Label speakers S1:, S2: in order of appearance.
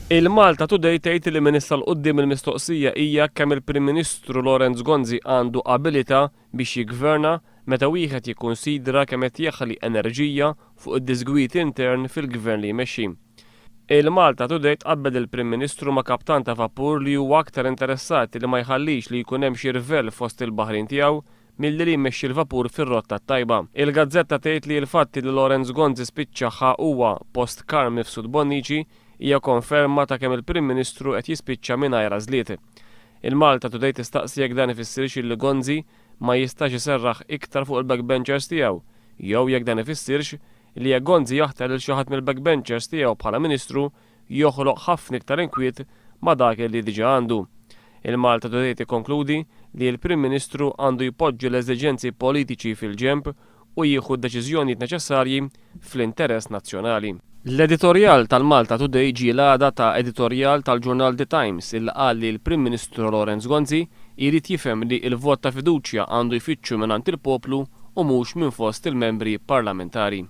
S1: Il-Malta Today tgħid li min issa l-qudiem il-mistoqsija hija kemm il-Prim Ministru Lorenz Gonzi għandu abilità biex jiggverna meta wieħed jikkunsidra kemm qed jeħli enerġija fuq id-disgwit intern fil-gvern li jmexxi. Il-Malta Today tqabbel il-Prim Ministru ma' kaptan ta' vapur li huwa aktar interessati li ma jħallix li jkun hemm xi rvell fost il-baħrin tiegħu milli li jmexxi l-vapur fir-rotta tajba. Il-Gazzetta tgħid li l-fatti li Lorenz Gonzi spiċċaħħa huwa post Karm mifsud Bonnici hija konferma ta' kemm il-Prim Ministru qed jispiċċa mingħajr għażliet. Il-Malta Today tistaqsi jekk dan ifissirx li Gonzi ma jistax iserraħ iktar fuq il-backbenchers tiegħu, jew jekk dan ifissirx li jekk Gonzi jaħtar lil xi ħadd mill-backbenchers tiegħu bħala Ministru joħloq ħafna iktar inkwiet ma' dak li diġà għandu. Il-Malta Today tikkonkludi li l-Prim Ministru għandu jpoġġi l-eżiġenzi politiċi fil-ġenb u jieħu d-deċiżjonijiet neċessarji fl-interess nazzjonali. L-editorjal tal-Malta Today ġie l-għada ta' editorjal tal-ġurnal The Times il qal li l-Prim Ministru Lorenz Gonzi jrid jifhem li l-vot ta' fiduċja għandu jfittxu mingħand il-poplu u mhux minn fost il-membri parlamentari.